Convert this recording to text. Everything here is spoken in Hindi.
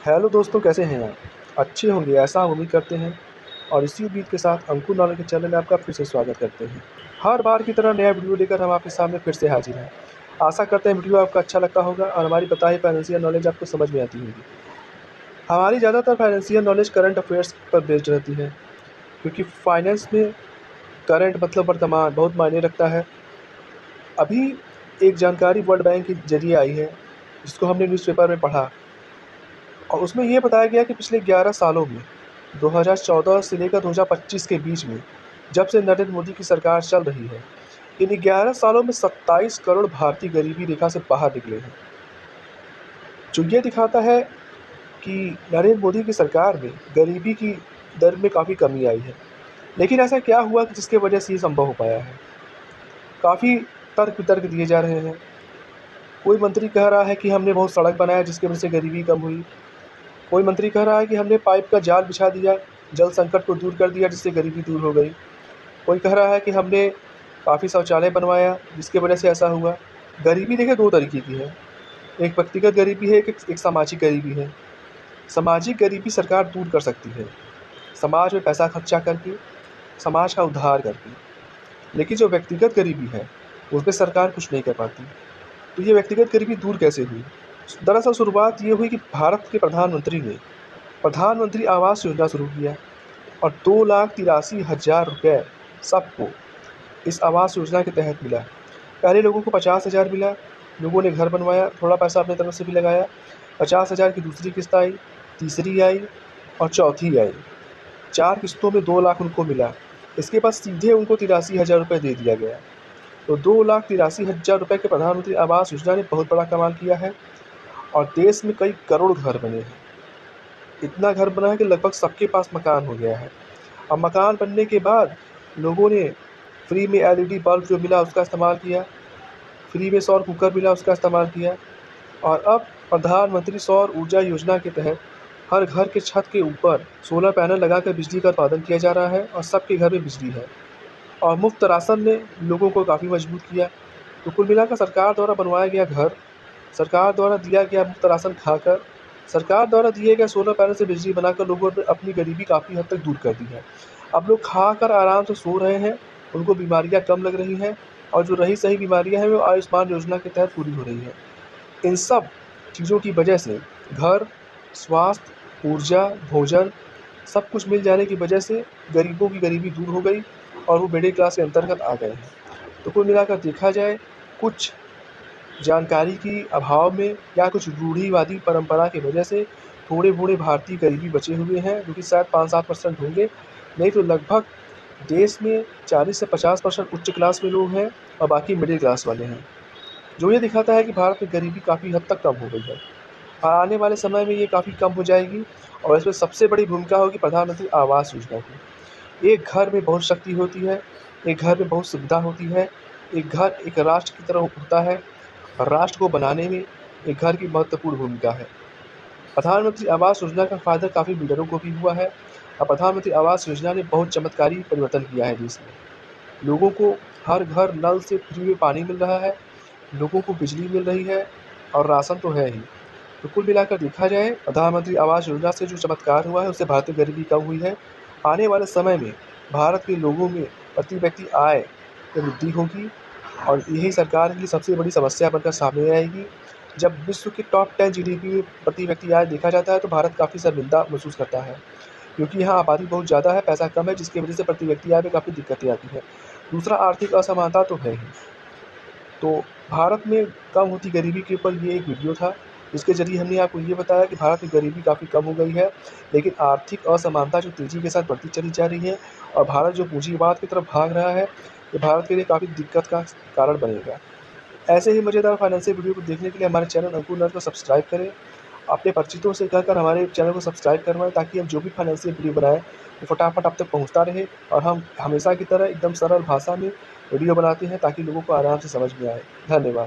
हेलो दोस्तों, कैसे हैं आप? अच्छे होंगे ऐसा हम उम्मीद करते हैं। और इसी उम्मीद के साथ अंकुर नॉलेज के चैनल में आपका फिर से स्वागत करते हैं। हर बार की तरह नया वीडियो लेकर हम आपके सामने फिर से हाजिर हैं। आशा करते हैं वीडियो आपको अच्छा लगता होगा और हमारी बताई फाइनेंशियल नॉलेज आपको समझ में आती होगी। हमारी ज़्यादातर फाइनेंशियल नॉलेज करंट अफेयर्स पर बेस्ड रहती है, क्योंकि फाइनेंस में करंट मतलब वर्तमान बहुत मायने रखता है। अभी एक जानकारी वर्ल्ड बैंक के जरिए आई है, जिसको हमने न्यूज़पेपर में पढ़ा, और उसमें ये बताया गया कि पिछले 11 सालों में 2014 से लेकर 2025 के बीच में, जब से नरेंद्र मोदी की सरकार चल रही है, इन 11 सालों में 27 करोड़ भारतीय गरीबी रेखा से बाहर निकले हैं। जो ये दिखाता है कि नरेंद्र मोदी की सरकार में गरीबी की दर में काफ़ी कमी आई है। लेकिन ऐसा क्या हुआ कि जिसकी वजह से ये संभव हो पाया है? काफ़ी तर्क वितर्क दिए जा रहे हैं। कोई मंत्री कह रहा है कि हमने बहुत सड़क बनाया जिसकी वजह से गरीबी कम हुई। कोई मंत्री कह रहा है कि हमने पाइप का जाल बिछा दिया, जल संकट को दूर कर दिया, जिससे गरीबी दूर हो गई। कोई कह रहा है कि हमने काफ़ी शौचालय बनवाया जिसकी वजह से ऐसा हुआ। गरीबी देखिए 2 तरीके की है, एक व्यक्तिगत गरीबी है, एक सामाजिक गरीबी है। सामाजिक गरीबी सरकार दूर कर सकती है, समाज में पैसा खर्चा करके, समाज का उद्धार करके। लेकिन जो व्यक्तिगत गरीबी है, उसपे सरकार कुछ नहीं कर पाती। तो ये व्यक्तिगत गरीबी दूर कैसे हुई? दरअसल शुरुआत ये हुई कि भारत के प्रधानमंत्री ने प्रधानमंत्री आवास योजना शुरू किया, और 2,83,000 रुपये सबको इस आवास योजना के तहत मिला। पहले लोगों को 50,000 मिला, लोगों ने घर बनवाया, थोड़ा पैसा अपनी तरफ से भी लगाया। 50,000 की दूसरी किस्त आई, तीसरी आई और चौथी आई। 4 किस्तों में 2 लाख उनको मिला। इसके बाद सीधे उनको 83,000 रुपये दे दिया गया। तो 2,83,000 रुपये के प्रधानमंत्री आवास योजना ने बहुत बड़ा कमाल किया है, और देश में कई करोड़ घर बने हैं। इतना घर बना है कि लगभग सबके पास मकान हो गया है। अब मकान बनने के बाद लोगों ने फ्री में एलईडी बल्ब जो मिला उसका इस्तेमाल किया, फ्री में सौर कुकर मिला उसका इस्तेमाल किया, और अब प्रधानमंत्री सौर ऊर्जा योजना के तहत हर घर के छत के ऊपर सोलर पैनल लगाकर बिजली का उत्पादन किया जा रहा है, और सबके घर में बिजली है। और मुफ्त राशन ने लोगों को काफ़ी मजबूत किया। तो कुल मिलाकर सरकार द्वारा बनवाया गया घर, सरकार द्वारा दिया गया मुफ्त राशन खाकर, सरकार द्वारा दिए गए सोलर पैनल से बिजली बनाकर लोगों ने अपनी गरीबी काफ़ी हद तक दूर कर दी है। अब लोग खाकर आराम से सो रहे हैं, उनको बीमारियां कम लग रही हैं, और जो रही सही बीमारियां हैं वो आयुष्मान योजना के तहत पूरी हो रही है। इन सब चीज़ों की वजह से घर, स्वास्थ्य, ऊर्जा, भोजन सब कुछ मिल जाने की वजह से गरीबों की गरीबी दूर हो गई, और वो मिडिल क्लास के अंतर्गत आ गए हैं। तो कुल मिलाकर देखा जाए, कुछ जानकारी की अभाव में या कुछ रूढ़िवादी परंपरा की वजह से थोड़े-मोड़े भारतीय गरीबी बचे हुए हैं, जो कि शायद 5-7% होंगे। नहीं तो लगभग देश में 40 से 50% उच्च क्लास में लोग हैं, और बाकी मिडिल क्लास वाले हैं। जो ये दिखाता है कि भारत में गरीबी काफ़ी हद तक कम हो गई है, और आने वाले समय में ये काफ़ी कम हो जाएगी। और इसमें सबसे बड़ी भूमिका होगी प्रधानमंत्री आवास योजना की। एक घर में बहुत शक्ति होती है, एक घर में बहुत सुविधा होती है, एक घर एक राष्ट्र की तरह उठता है, और राष्ट्र को बनाने में एक घर की महत्वपूर्ण भूमिका है। प्रधानमंत्री आवास योजना का फ़ायदा काफ़ी बिल्डरों को भी हुआ है, और प्रधानमंत्री आवास योजना ने बहुत चमत्कारी परिवर्तन किया है देश में। लोगों को हर घर नल से फ्री में पानी मिल रहा है, लोगों को बिजली मिल रही है, और राशन तो है ही। तो कुल मिलाकर देखा जाए, प्रधानमंत्री आवास योजना से जो चमत्कार हुआ है उससे भारत में गरीबी कम हुई है। आने वाले समय में भारत के लोगों में प्रति व्यक्ति आय में वृद्धि होगी, और यही सरकार के लिए सबसे बड़ी समस्या बनकर सामने आएगी। जब विश्व के टॉप 10 जीडीपी में प्रति व्यक्ति आय देखा जाता है, तो भारत काफ़ी शर्मिंदा महसूस करता है, क्योंकि यहाँ आबादी बहुत ज़्यादा है, पैसा कम है, जिसकी वजह से प्रति व्यक्ति आय में काफ़ी दिक्कतें आती हैं। दूसरा, आर्थिक असमानता तो है ही। तो भारत में कम होती गरीबी के ऊपर ये एक वीडियो था, जिसके ज़रिए हमने आपको ये बताया कि भारत में गरीबी काफ़ी कम हो गई है, लेकिन आर्थिक असमानता जो तेज़ी के साथ बढ़ती चली जा रही है, और भारत जो पूंजीवाद की तरफ भाग रहा है, ये भारत के लिए काफ़ी दिक्कत का कारण बनेगा। ऐसे ही मज़ेदार फाइनेंशियल वीडियो को देखने के लिए हमारे चैनल अंकुर नर्स को सब्सक्राइब करें। अपने परिचितों से कहकर हमारे चैनल को सब्सक्राइब करवाएँ, ताकि हम जो भी फाइनेंशियल वीडियो बनाएँ, वो फटाफट आप तक पहुँचता रहे, और हम हमेशा की तरह एकदम सरल भाषा में वीडियो बनाते हैं, ताकि लोगों को आराम से समझ में आए। धन्यवाद।